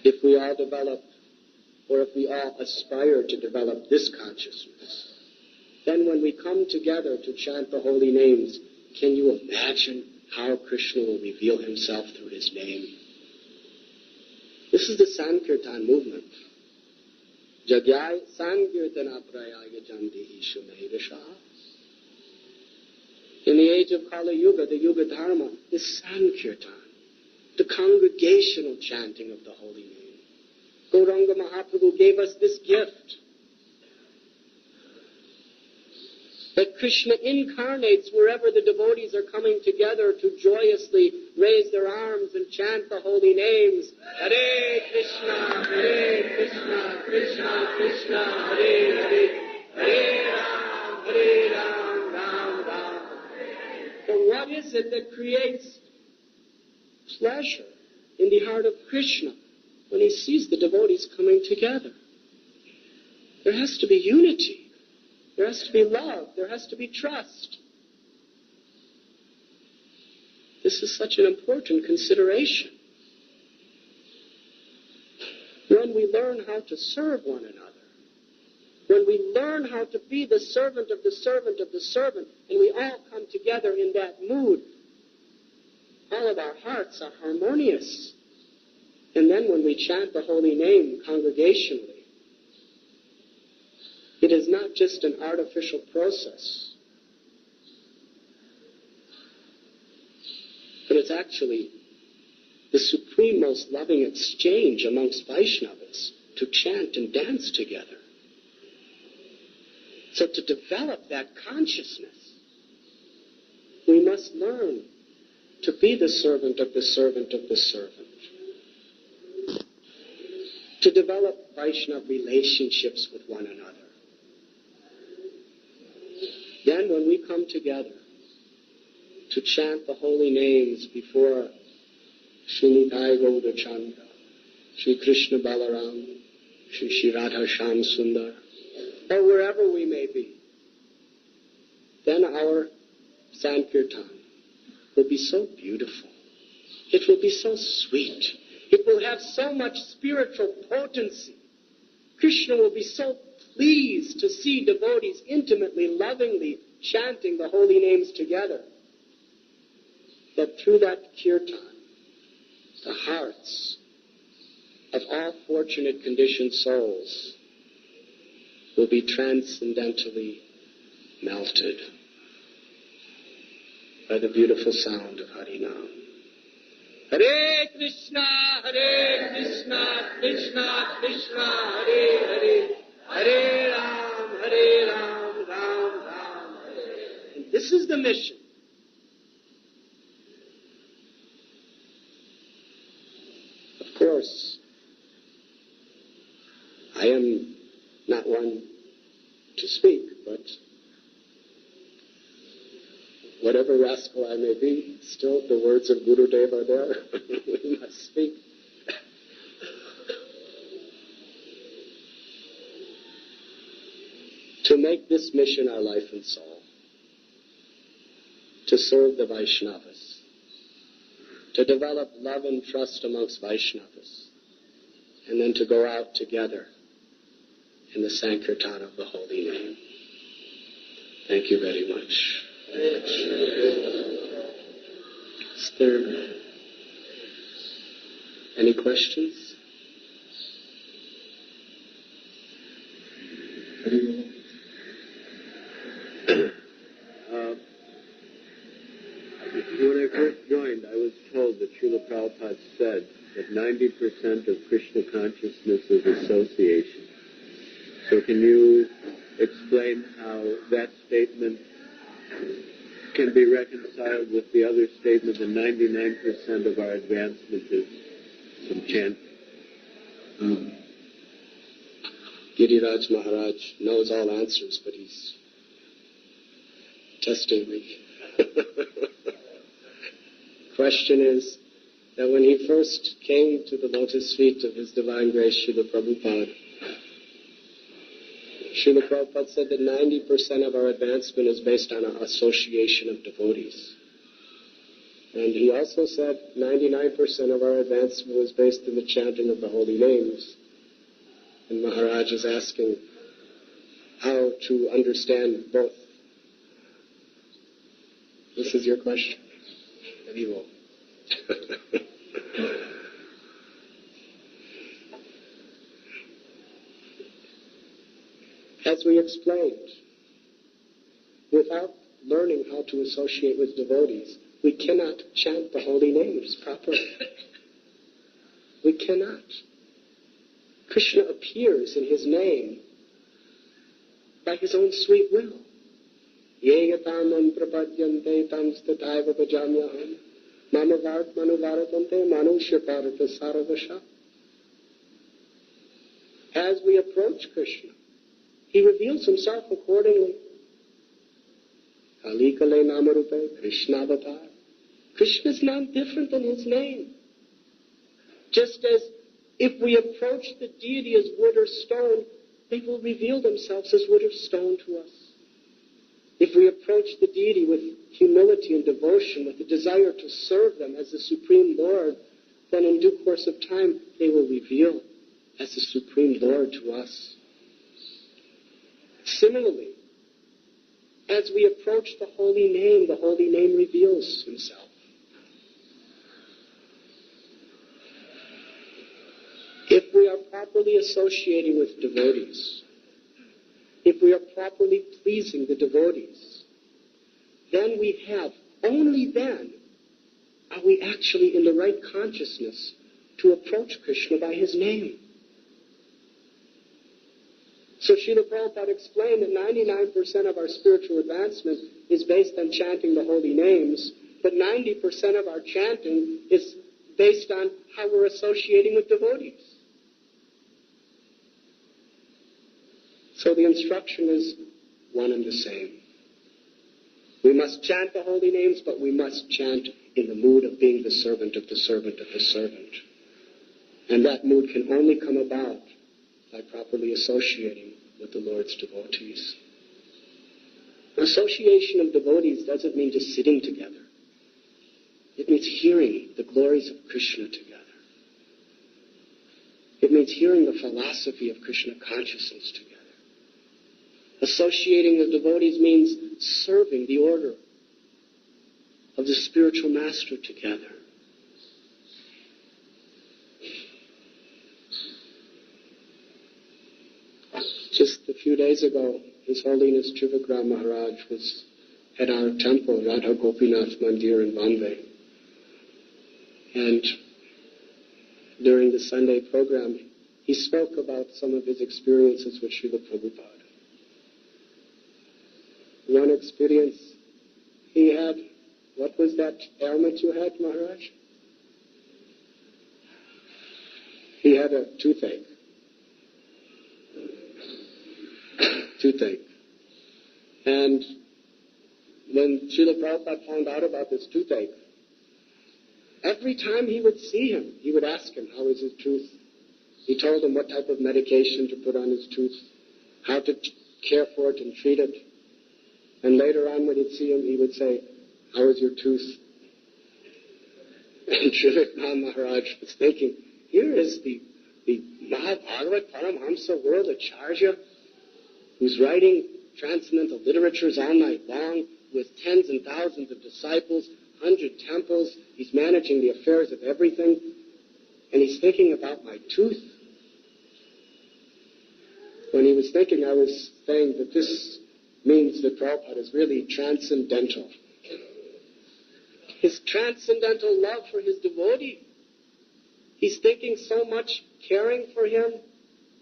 if we all develop, or if we all aspire to develop this consciousness, then when we come together to chant the holy names, can you imagine how Krishna will reveal himself through his name? This is the Sankirtan movement. Jagyai Sankirtana Prayaya Janti Ishumeirasha. In the age of Kali Yuga, the Yuga Dharma is Sankirtan, the congregational chanting of the holy name. Gauranga Mahaprabhu gave us this gift. That Krishna incarnates wherever the devotees are coming together to joyously raise their arms and chant the holy names. Hare Krishna, Krishna Krishna, Hare Hare, Hare Ram, Ram Ram. But what is it that creates pleasure in the heart of Krishna when he sees the devotees coming together? There has to be unity. There has to be love. There has to be trust. This is such an important consideration. When we learn how to serve one another, when we learn how to be the servant of the servant of the servant, and we all come together in that mood, all of our hearts are harmonious. And then when we chant the holy name congregationally, it is not just an artificial process, but it's actually the supreme, most loving exchange amongst Vaishnavas to chant and dance together. So to develop that consciousness, we must learn to be the servant of the servant of the servant. To develop Vaishnava relationships with one another. Then when we come together to chant the holy names before Sri Nitai Gaura Chanda, Sri Krishna Balaram, Sri Radha Sham Sundar, or wherever we may be, then our Sankirtan will be so beautiful. It will be so sweet. It will have so much spiritual potency. Krishna will be so pleased to see devotees intimately, lovingly chanting the holy names together, that through that kirtan, the hearts of all fortunate conditioned souls will be transcendentally melted by the beautiful sound of Harinam. Hare Krishna, Krishna Krishna, Hare Hare, Hare Ram, Ram Ram, Hare. And this is the mission. Of course, I am not one to speak, but whatever rascal I may be, still the words of Gurudev are there. We must speak. To make this mission our life and soul, to serve the Vaishnavas, to develop love and trust amongst Vaishnavas, and then to go out together in the Sankirtan of the holy name. Thank you very much. Is there any questions? When I first joined, I was told that Srila Prabhupada said that 90% of Krishna consciousness is association. So can you explain how that statement can be reconciled with the other statement that 99% of our advancement is some chanting? Giriraj Maharaj knows all answers, but he's testing me. Question is that when he first came to the lotus feet of His Divine Grace Srila Prabhupada, Srila Prabhupada said that 90% of our advancement is based on our association of devotees. And he also said 99% of our advancement was based in the chanting of the holy names. And Maharaj is asking how to understand both. This is your question. Haribo. As we explained, without learning how to associate with devotees, we cannot chant the holy names properly. We cannot. Krishna appears in his name by his own sweet will. Yegatamam prapadyante tamstataiva bhajamyaham mamavart manuvaratante manusya parata saravasha. As we approach Krishna, he reveals himself accordingly. Kali Kale Namarupe, Krishna Avatar. Krishna is not different than his name. Just as if we approach the deity as wood or stone, they will reveal themselves as wood or stone to us. if we approach the deity with humility and devotion, with the desire to serve them as the Supreme Lord, then in due course of time, they will reveal as the Supreme Lord to us. Similarly, as we approach the Holy Name reveals Himself. If we are properly associating with devotees, if we are properly pleasing the devotees, then we have, only then are we actually in the right consciousness to approach Krishna by His name. So Srila Prabhupada explained that 99% of our spiritual advancement is based on chanting the holy names, but 90% of our chanting is based on how we're associating with devotees. So the instruction is one and the same. We must chant the holy names, but we must chant in the mood of being the servant of the servant of the servant. And that mood can only come about by properly associating with the Lord's devotees. Association of devotees doesn't mean just sitting together. It means hearing the glories of Krishna together. It means hearing the philosophy of Krishna consciousness together. Associating with devotees means serving the order of the spiritual master together. Just a few days ago, His Holiness Trivikram Maharaj was at our temple, Radha Gopinath Mandir in Bombay. And during the Sunday program, he spoke about some of his experiences with Srila Prabhupada. One experience he had, what was that ailment you had, Maharaj? He had a toothache. And when Srila Prabhupada found out about this toothache, every time he would see him, he would ask him, how is his tooth? He told him what type of medication to put on his tooth, how to care for it and treat it. And later on when he'd see him, he would say, how is your tooth? And Trivikram Maharaj was thinking, here is the Mahabhagavat Paramahamsa World Acharya, who's writing transcendental literatures all night long with tens and thousands of disciples, 100 temples. He's managing the affairs of everything. And he's thinking about my tooth. When he was thinking, I was saying that this means that Prabhupada is really transcendental. His transcendental love for his devotee. He's thinking so much, caring for him,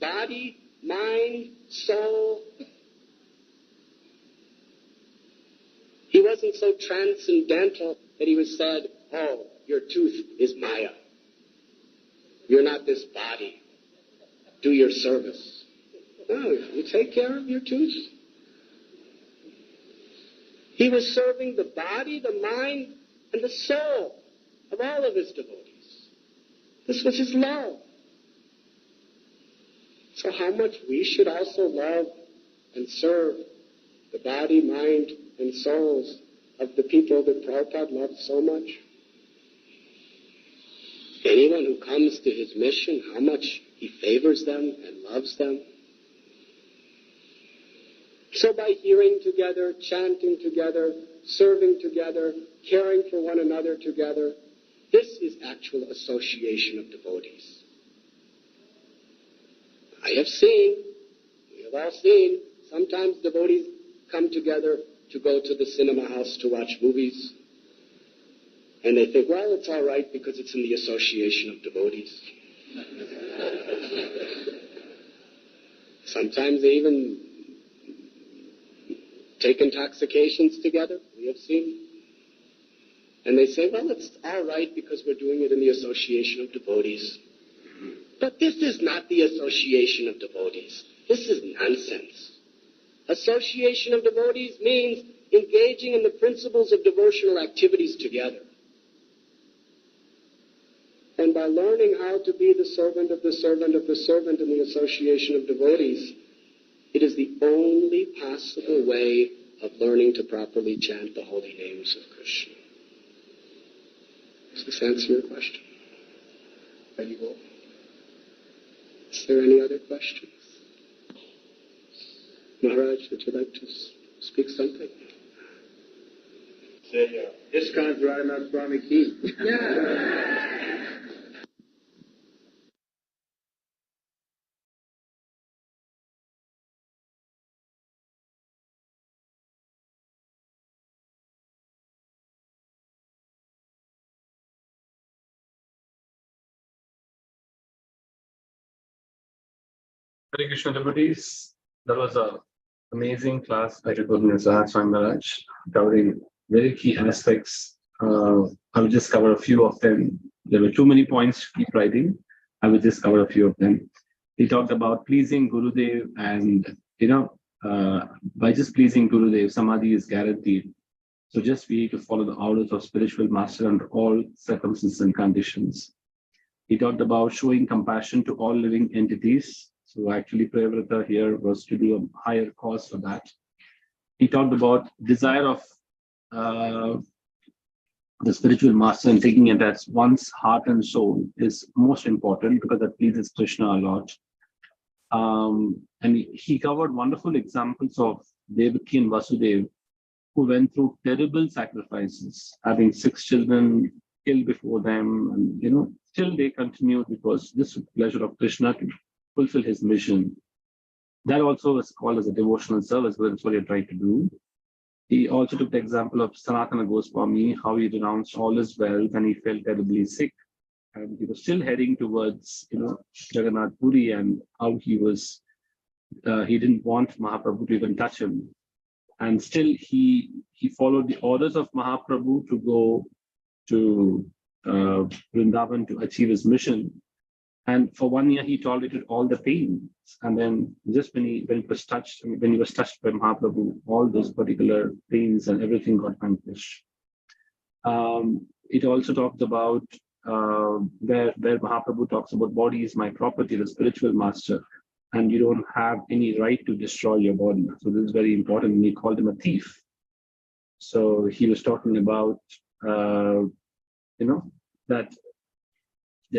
body, mind, soul. He wasn't so transcendental that he was said, oh, your tooth is Maya. You're not this body. Do your service. No, you take care of your tooth. He was serving the body, the mind, and the soul of all of his devotees. This was his love. So how much we should also love and serve the body, mind, and souls of the people that Prabhupada loved so much. Anyone who comes to his mission, how much he favors them and loves them. So by hearing together, chanting together, serving together, caring for one another together, this is actual association of devotees. I have seen, we have all seen, sometimes devotees come together to go to the cinema house to watch movies. And they think, well, it's all right because it's in the association of devotees. Sometimes they even take intoxications together, we have seen. And they say, well, it's all right because we're doing it in the association of devotees. But this is not the association of devotees. This is nonsense. Association of devotees means engaging in the principles of devotional activities together. And by learning how to be the servant of the servant of the servant in the association of devotees, it is the only possible way of learning to properly chant the holy names of Krishna. Does this answer your question? Very well. Is there any other questions? Maharaj, would you like to speak something? Say, ISKCON's Radhanth Swami Ki. Yeah. Hare Krishna devotees. That was an amazing class by HH Radhanth Swami Maharaj, covering very key aspects. I will just cover a few of them. There were too many points to keep writing. I will just cover a few of them. He talked about pleasing Gurudev, and by just pleasing Gurudev, Samadhi is guaranteed. So just we need to follow the orders of spiritual master under all circumstances and conditions. He talked about showing compassion to all living entities. So actually, Prayavrata here was to do a higher cause for that. He talked about desire of the spiritual master and taking it as one's heart and soul is most important because that pleases Krishna a lot. And he covered wonderful examples of Devaki and Vasudev who went through terrible sacrifices, having 6 children killed before them, and still they continued because this was the pleasure of Krishna to fulfill his mission. That also is called as a devotional service, but that's what he tried to do. He also took the example of Sanatana Goswami, how he renounced all his wealth and he felt terribly sick. And he was still heading towards, Jagannath Puri, and how he didn't want Mahaprabhu to even touch him. And still he followed the orders of Mahaprabhu to go to Vrindavan to achieve his mission. And for 1 year, he tolerated all the pain. And then just when he was touched by Mahaprabhu, all those particular pains and everything got vanquished. It also talked about where Mahaprabhu talks about body is my property, the spiritual master, and you don't have any right to destroy your body. So this is very important. And he called him a thief. So he was talking about,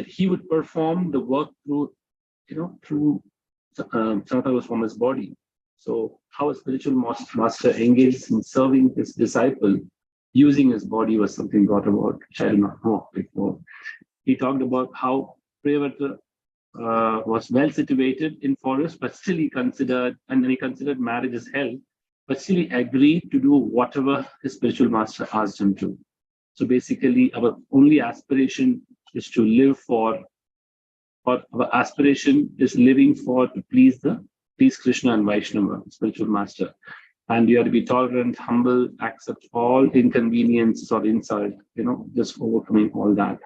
that he would perform the work through Sanatana Goswami's body. So how a spiritual master engages in serving his disciple using his body was something brought about, which I did not know before. He talked about how Prayavrata was well situated in forest, but still he considered marriage as hell, but still he agreed to do whatever his spiritual master asked him to. So basically, our only aspiration is to live our aspiration is living to please Krishna and Vaishnava, spiritual master. And you have to be tolerant, humble, accept all inconvenience or insult, just overcoming all that.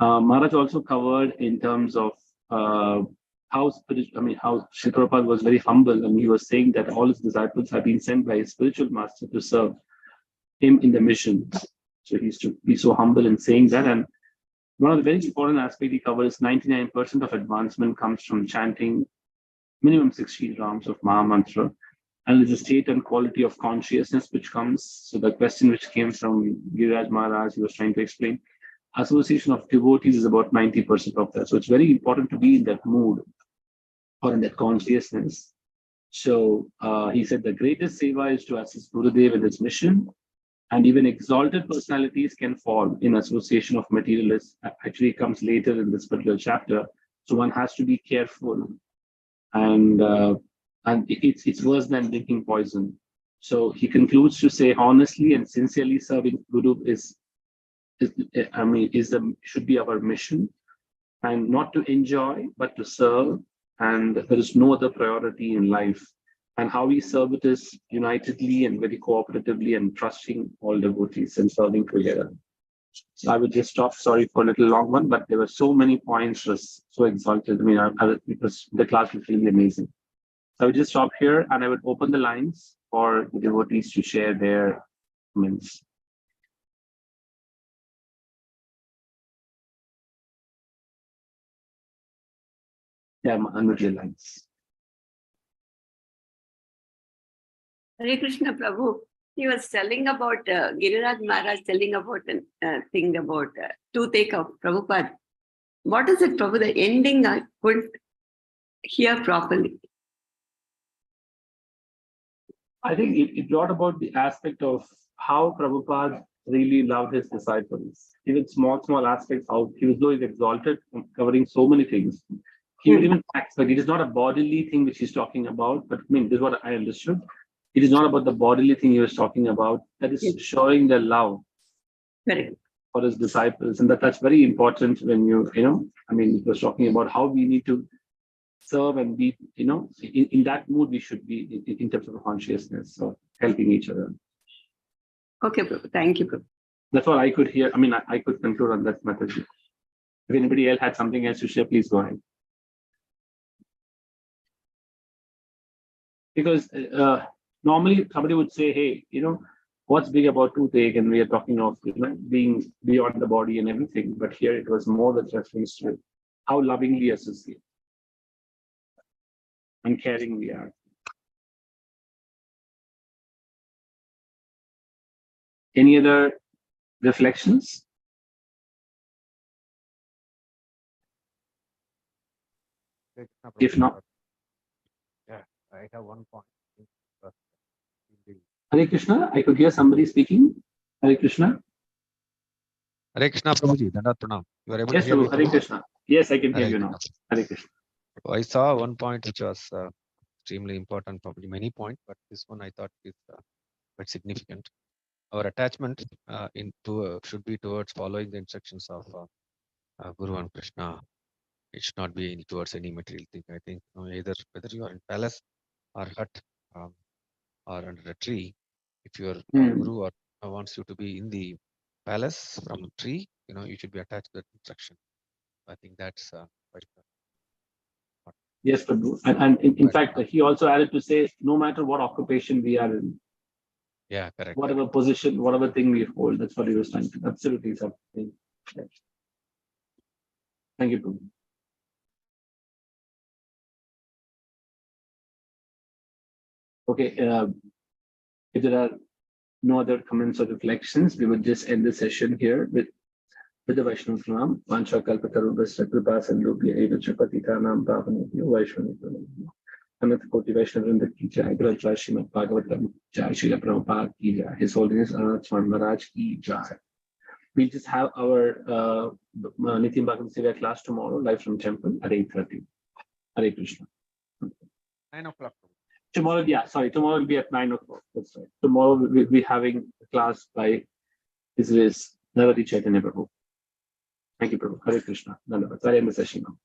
Maharaj also covered in terms of how Srila Prabhupada was very humble, and he was saying that all his disciples have been sent by his spiritual master to serve him in the mission. So he's to be so humble in saying that. And one of the very important aspects he covers is 99% of advancement comes from chanting minimum 16 rounds of Maha Mantra. And there's a state and quality of consciousness which comes. So the question which came from Giriraj Maharaj, he was trying to explain, association of devotees is about 90% of that. So it's very important to be in that mood or in that consciousness. So he said the greatest seva is to assist Gurudev in his mission. And even exalted personalities can fall in association of materialists. Actually, it comes later in this particular chapter. So one has to be careful. And it's worse than drinking poison. So he concludes to say, honestly and sincerely serving Guru should be our mission, and not to enjoy, but to serve. And there is no other priority in life. And how we serve it is unitedly and very cooperatively and trusting all devotees and serving together. So I would just stop. Sorry for a little long one, but there were so many points, was so exalted. The class was really amazing. So I would just stop here and I would open the lines for the devotees to share their comments. Yeah, unmute your lines. Hare Krishna Prabhu. He was telling about Giriraj Maharaj telling about a thing about toothache of Prabhupada. What is it, Prabhu? The ending I couldn't hear properly. I think it brought about the aspect of how Prabhupada really loved his disciples. Even small aspects, how he was though he's exalted, covering so many things. He would even expect it is not a bodily thing which he's talking about, but I mean, this is what I understood. It is not about the bodily thing he was talking about. That is showing the love for his disciples. And that's very important when I mean, he was talking about how we need to serve and be, in that mood we should be in terms of consciousness of helping each other. Okay, Prabhu. Thank you, Prabhu. That's what I could hear. I mean, I could conclude on that message. If anybody else had something else to share, please go ahead. Because normally somebody would say, hey, what's big about toothache? And we are talking of being beyond the body and everything. But here it was more that reference to how lovingly associate and caring we are. Any other reflections? If not, yeah, I have one point. Hare Krishna, I could hear somebody speaking. Hare Krishna. Hare Krishna, Prabhuji. Dandavat Pranam. You are able Yes, to hear me? Hare Krishna. Yes, I can hear Hare you now. Krishna. Hare Krishna. I saw one point which was extremely important, probably many points, but this one I thought is quite significant. Our attachment should be towards following the instructions of Guru and Krishna. It should not be towards any material thing. I think either whether you are in palace or hut or under a tree, if your Guru or wants you to be in the palace from a tree, you should be attached to that instruction. I think that's quite. Yes, Prabhu. And in fact, he also added to say, no matter what occupation we are in, yeah, correct. Whatever position, whatever thing we hold, that's what he was trying to. Absolutely, something. Thank you, Prabhu. Okay, if there are no other comments or reflections, we would just end the session here with the Vaishnav Pranam. Vancha Kalpatarubhasya Kripa Sandhubhya Eva Chapatitanam Pavanebhyo Vaishnav Pranam. Anatha Koti Vaishnavrinda ki jai, Granth Srimad Bhagavatam jai, Srila Prabhupada ki jai, His Holiness Radhanth Swami Maharaj ki jai. We'll just have our Nityam Bhagavata Sevaya class tomorrow, live from temple at 8:30. Hare Krishna. 9 o'clock. Tomorrow, tomorrow will be at 9 o'clock. That's right. Tomorrow we'll be having a class by His Naradi Chaitanya Prabhu. Thank you, Prabhu. Hare Krishna. Nandavad. I end the session now.